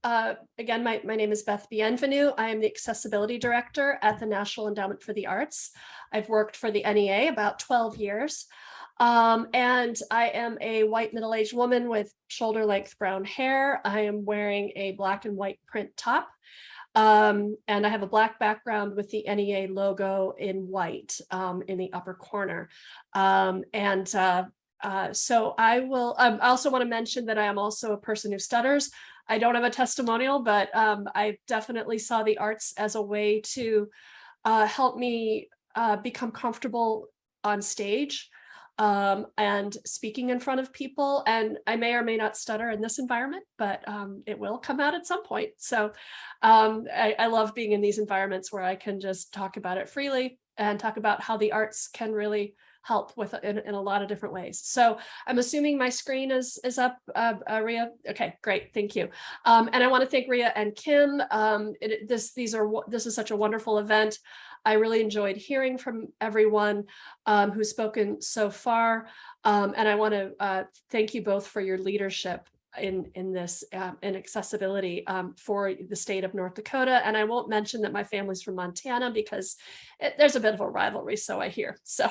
Again, my name is Beth Bienvenu. I am the Accessibility Director at the National Endowment for the Arts. I've worked for the NEA about 12 years. And I am a white middle-aged woman with shoulder-length brown hair. I am wearing a black and white print top. And I have a black background with the NEA logo in white in the upper corner. So I also want to mention that I am also a person who stutters. I don't have a testimonial, but I definitely saw the arts as a way to help me become comfortable on stage and speaking in front of people. And I may or may not stutter in this environment, but it will come out at some point. So I love being in these environments where I can just talk about it freely and talk about how the arts can really help with in a lot of different ways. So I'm assuming my screen is up, Ria. Okay, great, thank you. And I want to thank Ria and Kim. This is such a wonderful event. I really enjoyed hearing from everyone who's spoken so far, and I want to thank you both for your leadership in this in accessibility for the state of North Dakota. And I won't mention that my family's from Montana because there's a bit of a rivalry, so I hear. So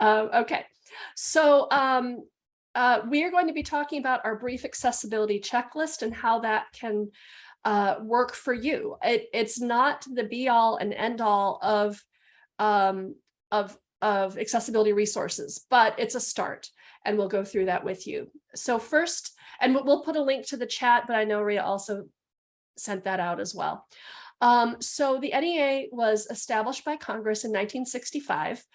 okay, so we are going to be talking about our brief accessibility checklist and how that can work for you. It's not the be all and end all of accessibility resources, but it's a start, and we'll go through that with you. So first, and we'll put a link to the chat, but I know Ria also sent that out as well. So the NEA was established by Congress in 1965.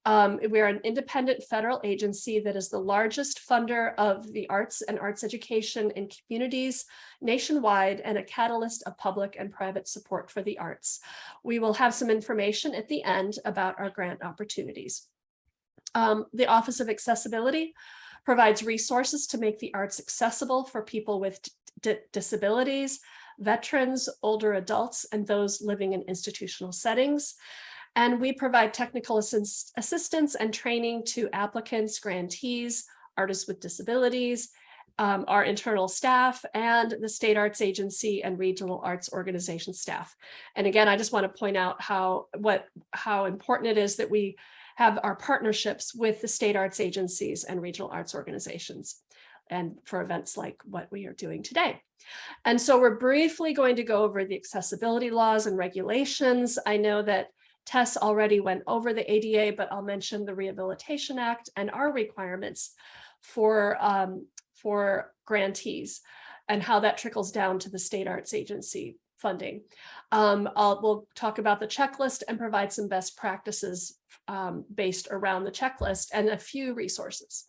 We're an independent federal agency that is the largest funder of the arts and arts education in communities nationwide, and a catalyst of public and private support for the arts. We will have some information at the end about our grant opportunities. The Office of Accessibility provides resources to make the arts accessible for people with disabilities, veterans, older adults, and those living in institutional settings. And we provide technical assistance and training to applicants, grantees, artists with disabilities, our internal staff, and the state arts agency and regional arts organization staff. And again, I just want to point out how important it is that we have our partnerships with the state arts agencies and regional arts organizations, and for events like what we are doing today. And so we're briefly going to go over the accessibility laws and regulations. I know that Tess already went over the ADA, but I'll mention the Rehabilitation Act and our requirements for grantees and how that trickles down to the state arts agency funding. We'll talk about the checklist and provide some best practices based around the checklist and a few resources.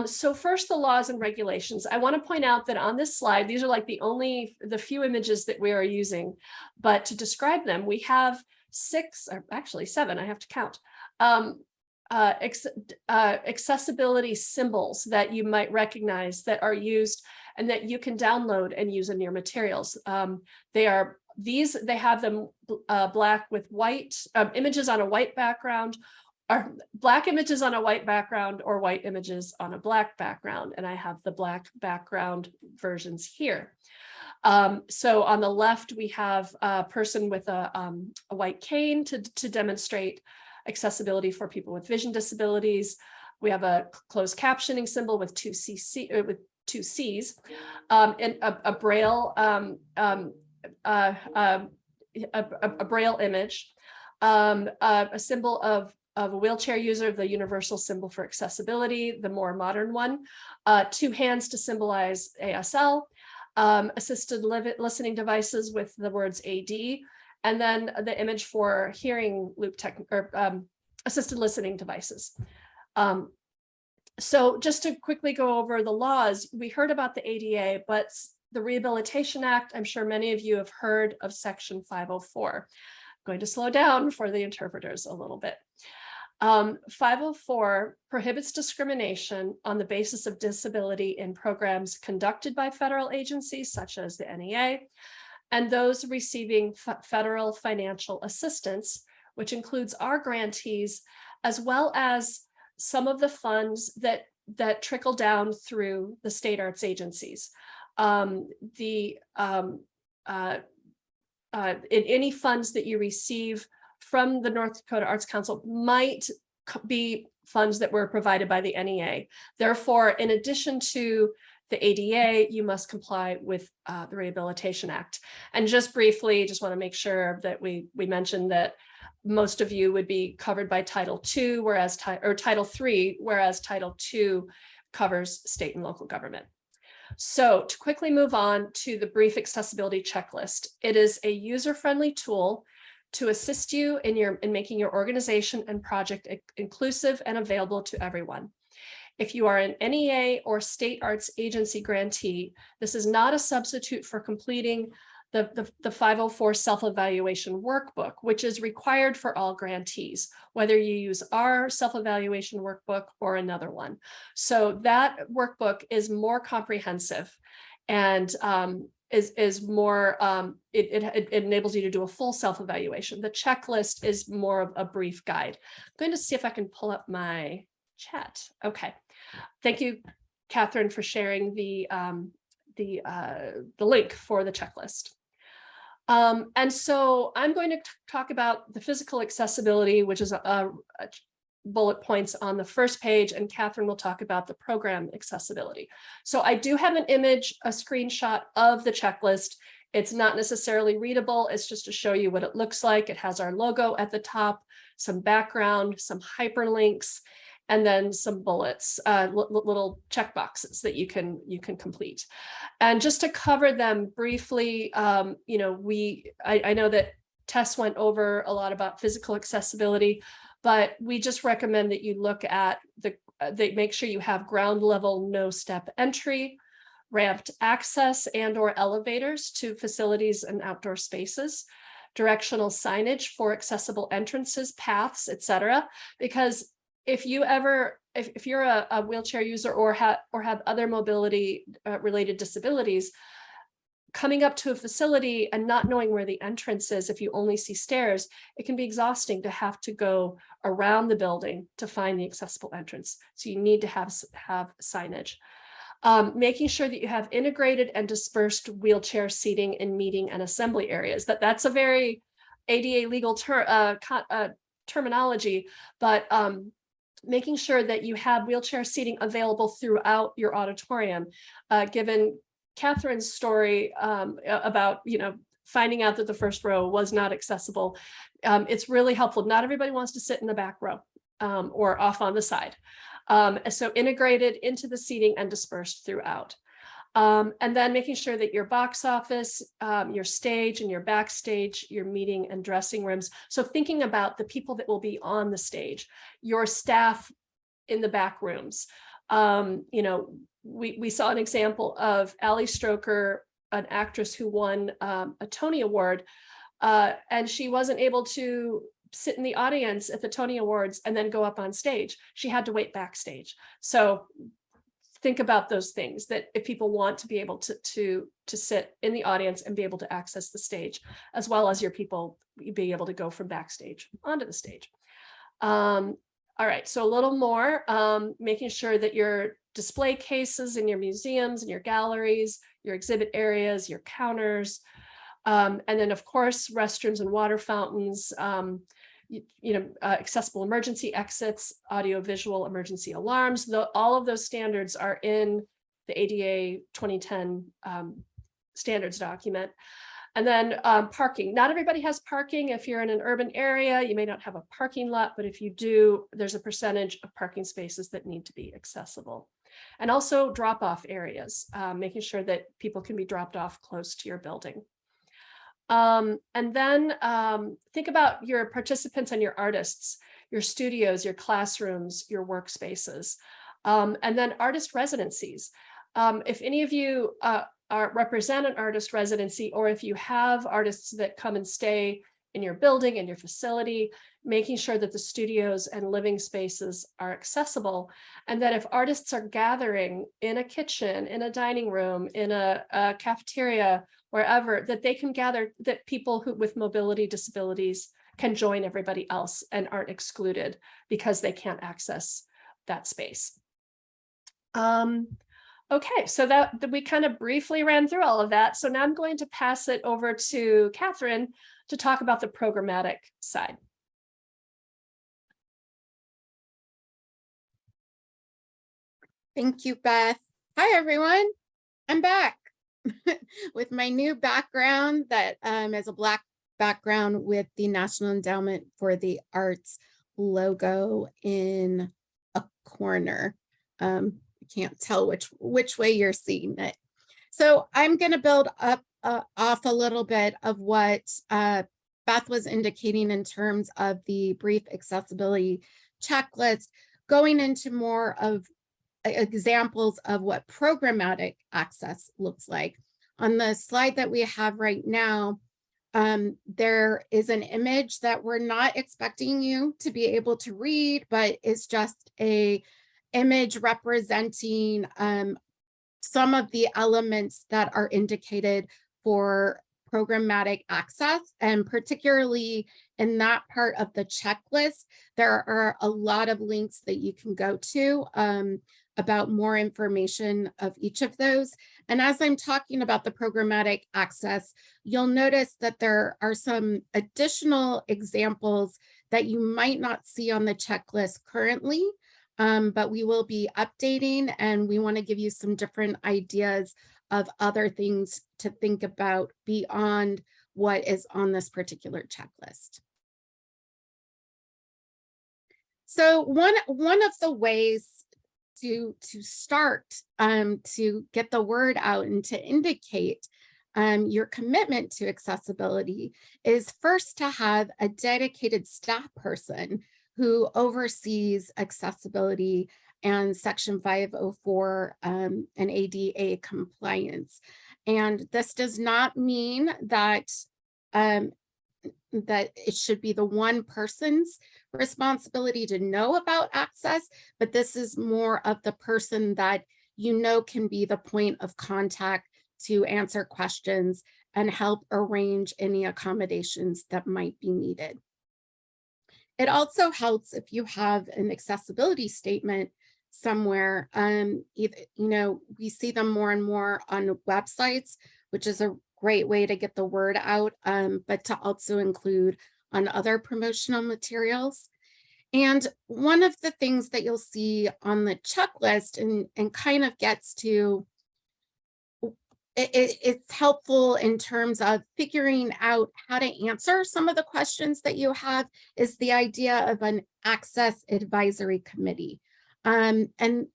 So first, the laws and regulations. I want to point out that on this slide, these are like the few images that we are using, but to describe them, we have 6, or actually 7, I have to count, accessibility symbols that you might recognize that are used and that you can download and use in your materials. They have them black with white, images on a white background, or black images on a white background, or white images on a black background. And I have the black background versions here. So on the left, we have a person with a white cane to demonstrate accessibility for people with vision disabilities. We have a closed captioning symbol with two C's, and a braille a braille image, a symbol of a wheelchair user, the universal symbol for accessibility, the more modern one, 2 hands to symbolize ASL, assisted listening devices with the words AD, and then the image for hearing loop assisted listening devices. So just to quickly go over the laws, we heard about the ADA, but the Rehabilitation Act, I'm sure many of you have heard of Section 504. I'm going to slow down for the interpreters a little bit. 504 prohibits discrimination on the basis of disability in programs conducted by federal agencies such as the NEA and those receiving federal financial assistance, which includes our grantees, as well as some of the funds that trickle down through the state arts agencies. In any funds that you receive from the North Dakota Arts Council might be funds that were provided by the NEA. Therefore, in addition to the ADA, you must comply with the Rehabilitation Act. And just briefly, just want to make sure that we mentioned that most of you would be covered by Title II, whereas Title III, whereas Title II covers state and local government. So to quickly move on to the brief accessibility checklist, it is a user-friendly tool to assist you in making your organization and project inclusive and available to everyone. If you are an NEA or state arts agency grantee, this is not a substitute for completing the 504 self-evaluation workbook, which is required for all grantees, whether you use our self-evaluation workbook or another one. So that workbook is more comprehensive and is more, it enables you to do a full self-evaluation. The checklist is more of a brief guide. I'm going to see if I can pull up my chat. Okay, thank you, Catherine, for sharing the link for the checklist. And so I'm going to talk about the physical accessibility, which is bullet points on the first page, and Catherine will talk about the program accessibility. So I do have an image, a screenshot of the checklist. It's not necessarily readable. It's just to show you what it looks like. It has our logo at the top, some background, some hyperlinks, and then some bullets, little check boxes that you can complete. And just to cover them briefly, you know, I know that Tess went over a lot about physical accessibility, but we just recommend that you look at make sure you have ground level, no step entry, ramped access and or elevators to facilities and outdoor spaces, directional signage for accessible entrances, paths, etc. Because if you're a wheelchair user or have other mobility related disabilities, coming up to a facility and not knowing where the entrance is, if you only see stairs, it can be exhausting to have to go around the building to find the accessible entrance. So you need to have signage. Making sure that you have integrated and dispersed wheelchair seating in meeting and assembly areas. That's a very ADA legal terminology, but making sure that you have wheelchair seating available throughout your auditorium. Given Catherine's story about, you know, finding out that the first row was not accessible, it's really helpful. Not everybody wants to sit in the back row or off on the side. So integrated into the seating and dispersed throughout. And then making sure that your box office, your stage and your backstage, your meeting and dressing rooms. So thinking about the people that will be on the stage, your staff in the back rooms. You know, we saw an example of Ali Stroker, an actress who won a Tony Award, and she wasn't able to sit in the audience at the Tony Awards and then go up on stage. She had to wait backstage. So think about those things, that if people want to be able to sit in the audience and be able to access the stage, as well as your people being able to go from backstage onto the stage. All right, so a little more, making sure that your display cases in your museums and your galleries, your exhibit areas, your counters, and then of course, restrooms and water fountains, accessible emergency exits, audio-visual emergency alarms. All of those standards are in the ADA 2010 standards document. And then parking. Not everybody has parking. If you're in an urban area, you may not have a parking lot, but if you do, there's a percentage of parking spaces that need to be accessible. And also drop-off areas, making sure that people can be dropped off close to your building. And then think about your participants and your artists, your studios, your classrooms, your workspaces, and then artist residencies. If any of you represent an artist residency, or if you have artists that come and stay in your building, in your facility, making sure that the studios and living spaces are accessible, and that if artists are gathering in a kitchen, in a dining room, in a cafeteria, wherever, that they can gather, that people with mobility disabilities can join everybody else and aren't excluded because they can't access that space. Okay, so that we kind of briefly ran through all of that. So now I'm going to pass it over to Katharine to talk about the programmatic side. Thank you, Beth. Hi, everyone. I'm back with my new background that is a Black background with the National Endowment for the Arts logo in a corner. I can't tell which way you're seeing it. So I'm going to build up off a little bit of what Beth was indicating in terms of the brief accessibility checklist, going into more of examples of what programmatic access looks like. On the slide that we have right now, there is an image that we're not expecting you to be able to read, but it's just a image representing some of the elements that are indicated for programmatic access, and particularly in that part of the checklist, there are a lot of links that you can go to about more information of each of those. And as I'm talking about the programmatic access, you'll notice that there are some additional examples that you might not see on the checklist currently, but we will be updating, and we want to give you some different ideas of other things to think about beyond what is on this particular checklist. So one of the ways to start to get the word out and to indicate your commitment to accessibility is first to have a dedicated staff person who oversees accessibility and Section 504 and ADA compliance. And this does not mean that that it should be the one person's responsibility to know about access, but this is more of the person that you know can be the point of contact to answer questions and help arrange any accommodations that might be needed. It also helps if you have an accessibility statement somewhere. We see them more and more on websites, which is a great way to get the word out, but to also include on other promotional materials. And one of the things that you'll see on the checklist and kind of gets to, it's helpful in terms of figuring out how to answer some of the questions that you have, is the idea of an access advisory committee. And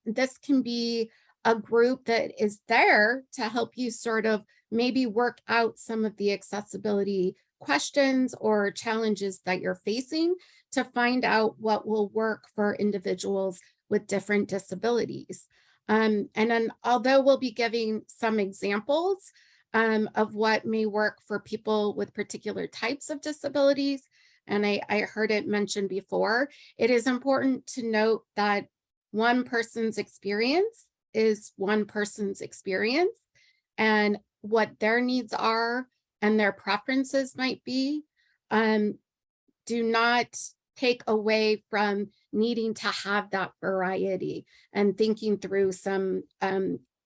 this can be a group that is there to help you sort of maybe work out some of the accessibility questions or challenges that you're facing to find out what will work for individuals with different disabilities. And then although we'll be giving some examples of what may work for people with particular types of disabilities, and I heard it mentioned before, it is important to note that one person's experience is one person's experience, and what their needs are and their preferences might be do not take away from needing to have that variety and thinking through some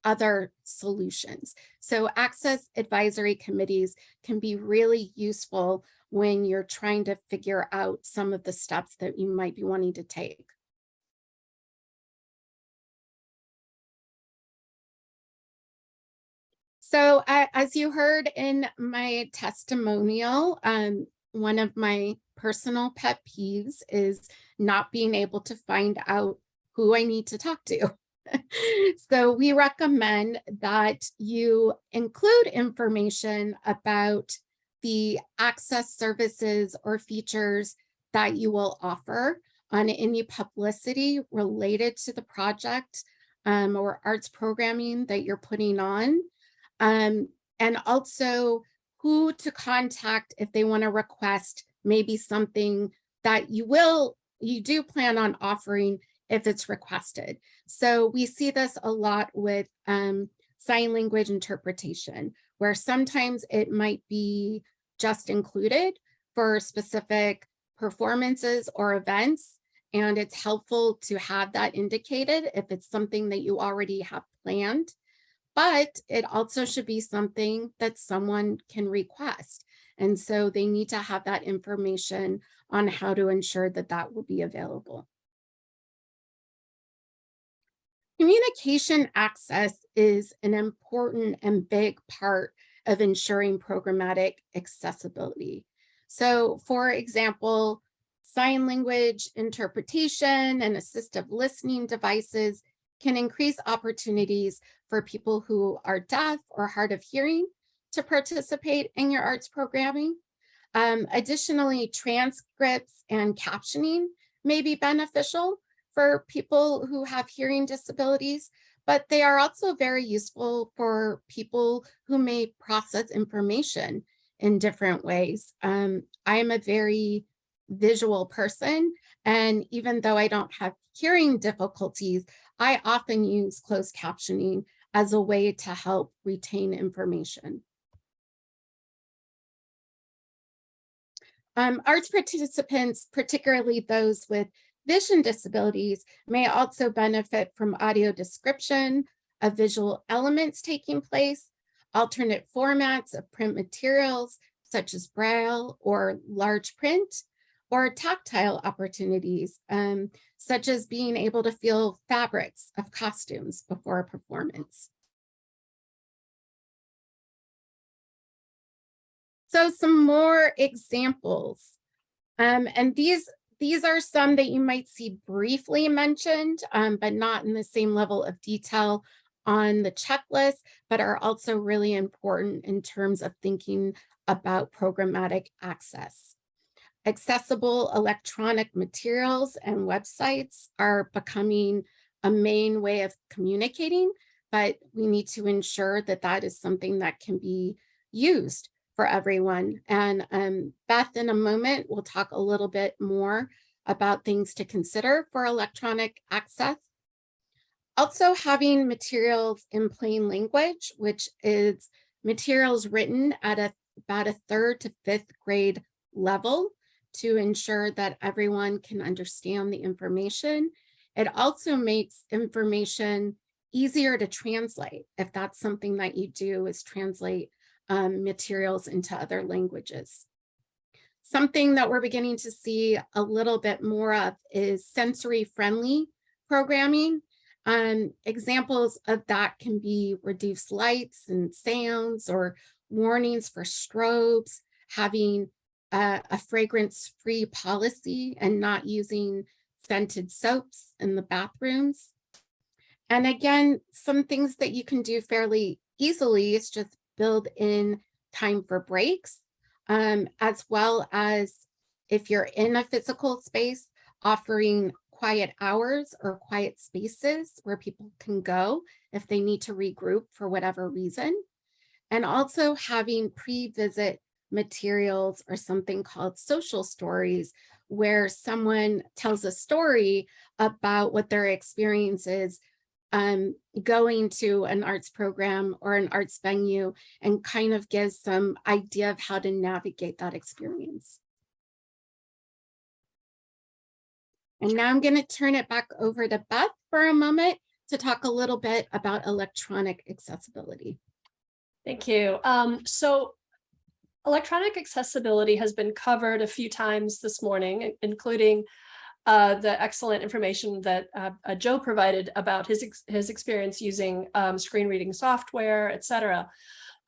other solutions. So access advisory committees can be really useful when you're trying to figure out some of the steps that you might be wanting to take. So as you heard in my testimonial, one of my personal pet peeves is not being able to find out who I need to talk to. So we recommend that you include information about the access services or features that you will offer on any publicity related to the project or arts programming that you're putting on. And also who to contact if they want to request maybe something that you do plan on offering if it's requested. So we see this a lot with sign language interpretation, where sometimes it might be just included for specific performances or events, and it's helpful to have that indicated if it's something that you already have planned. but it also should be something that someone can request. And so they need to have that information on how to ensure that that will be available. Communication access is an important and big part of ensuring programmatic accessibility. So, for example, sign language interpretation and assistive listening devices can increase opportunities for people who are deaf or hard of hearing to participate in your arts programming. Additionally, transcripts and captioning may be beneficial for people who have hearing disabilities, but they are also very useful for people who may process information in different ways. I am a very visual person, and even though I don't have hearing difficulties, I often use closed captioning as a way to help retain information. Arts participants, particularly those with vision disabilities, may also benefit from audio description of visual elements taking place, alternate formats of print materials, such as Braille or large print, or tactile opportunities, such as being able to feel fabrics of costumes before a performance. So some more examples, and these are some that you might see briefly mentioned, but not in the same level of detail on the checklist, but are also really important in terms of thinking about programmatic access. Accessible electronic materials and websites are becoming a main way of communicating, but we need to ensure that that is something that can be used for everyone. And Beth, in a moment, will talk a little bit more about things to consider for electronic access. Also, having materials in plain language, which is materials written at about a 3rd to 5th grade level to ensure that everyone can understand the information. It also makes information easier to translate if that's something that you do, is translate materials into other languages. Something that we're beginning to see a little bit more of is sensory-friendly programming. Examples of that can be reduced lights and sounds, or warnings for strobes, having a fragrance-free policy and not using scented soaps in the bathrooms. And again, some things that you can do fairly easily is just build in time for breaks, as well as, if you're in a physical space, offering quiet hours or quiet spaces where people can go if they need to regroup for whatever reason. And also having pre-visit materials or something called social stories, where someone tells a story about what their experience is going to an arts program or an arts venue, and kind of gives some idea of how to navigate that experience. And now I'm going to turn it back over to Beth for a moment to talk a little bit about electronic accessibility. Thank you. So electronic accessibility has been covered a few times this morning, including the excellent information that Joe provided about his experience using screen reading software, etc.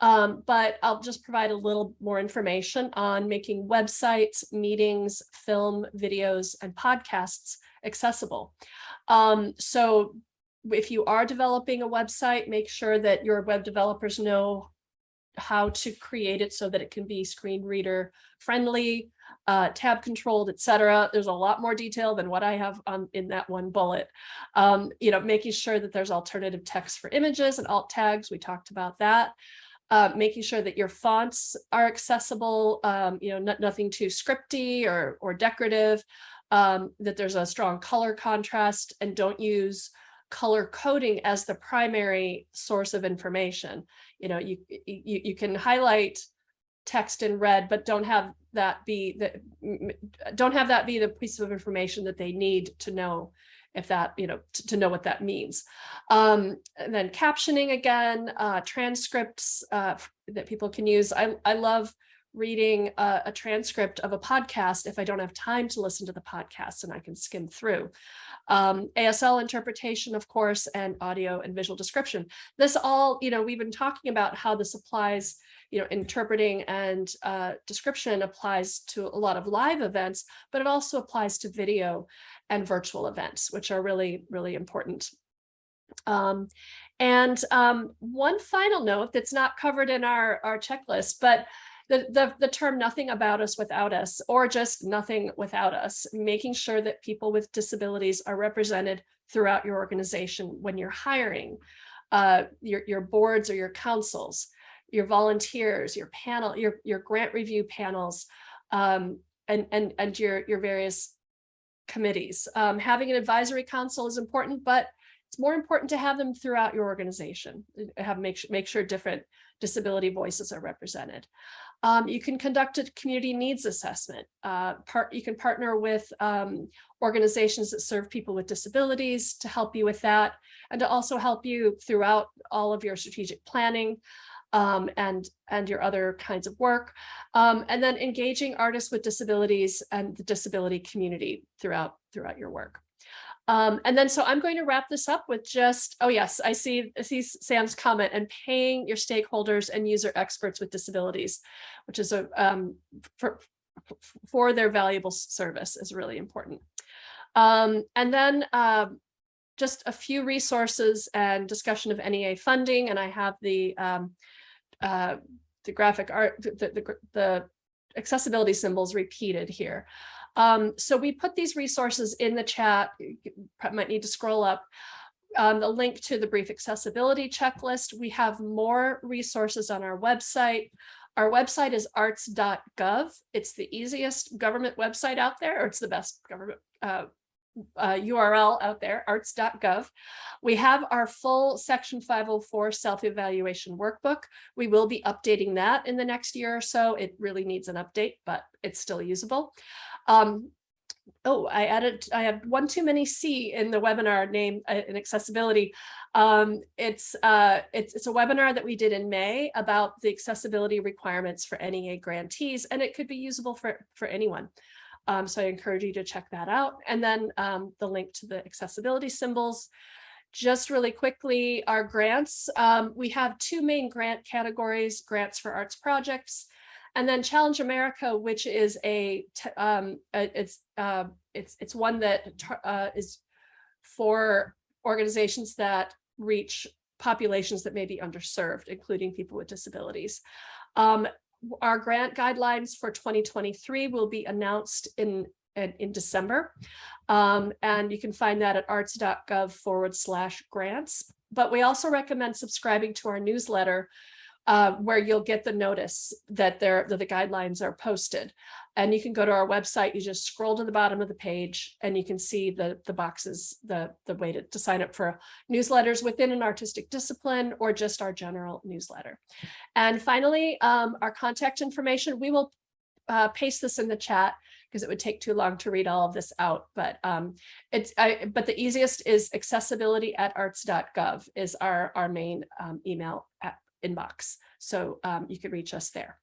But I'll just provide a little more information on making websites, meetings, film, videos, and podcasts accessible. So if you are developing a website, make sure that your web developers know how to create it so that it can be screen reader friendly, tab controlled, etc. There's a lot more detail than what I have in that one bullet. Making sure that there's alternative text for images and alt tags. We talked about that. Making sure that your fonts are accessible, nothing too scripty or decorative, that there's a strong color contrast, and don't use color coding as the primary source of information. You can highlight text in red, but don't have that be the piece of information that they need to know if that, to know what that means. And then captioning again, transcripts that people can use. I love reading a transcript of a podcast if I don't have time to listen to the podcast and I can skim through. ASL interpretation, of course, and audio and visual description. This all, we've been talking about how this applies, interpreting and description applies to a lot of live events, but it also applies to video and virtual events, which are really, really important. One final note that's not covered in our checklist, but the term nothing about us without us, or just nothing without us, making sure that people with disabilities are represented throughout your organization when you're hiring your boards or your councils, your volunteers, your panel, your grant review panels, and your various committees. Having an advisory council is important, but it's more important to have them throughout your organization. Make sure different disability voices are represented. You can conduct a community needs assessment. You can partner with organizations that serve people with disabilities to help you with that, and to also help you throughout all of your strategic planning and your other kinds of work. And then engaging artists with disabilities and the disability community throughout your work. And then, so I'm going to wrap this up with just, oh yes, I see Sam's comment, and paying your stakeholders and user experts with disabilities, which is for their valuable service, is really important. And then just a few resources and discussion of NEA funding, and I have the graphic art, the accessibility symbols repeated here. So we put these resources in the chat. You might need to scroll up. The link to the brief accessibility checklist. We have more resources on our website. Our website is arts.gov. It's the easiest government website out there, or it's the best government URL out there, arts.gov. We have our full Section 504 self-evaluation workbook. We will be updating that in the next year or so. It really needs an update, but it's still usable. I have one too many C in the webinar name in accessibility. It's a webinar that we did in May about the accessibility requirements for NEA grantees, and it could be usable for anyone. So I encourage you to check that out. And then the link to the accessibility symbols. Just really quickly, our grants. We have two main grant categories: grants for arts projects, and then Challenge America, which is it's one that is for organizations that reach populations that may be underserved, including people with disabilities. Our grant guidelines for 2023 will be announced in December, and you can find that at arts.gov/grants. But we also recommend subscribing to our newsletter, where you'll get the notice that the guidelines are posted. And you can go to our website, you just scroll to the bottom of the page, and you can see the boxes, the way to sign up for newsletters within an artistic discipline or just our general newsletter. And finally, our contact information, we will paste this in the chat because it would take too long to read all of this out. But but the easiest is accessibility@arts.gov is our main email inbox. So you can reach us there.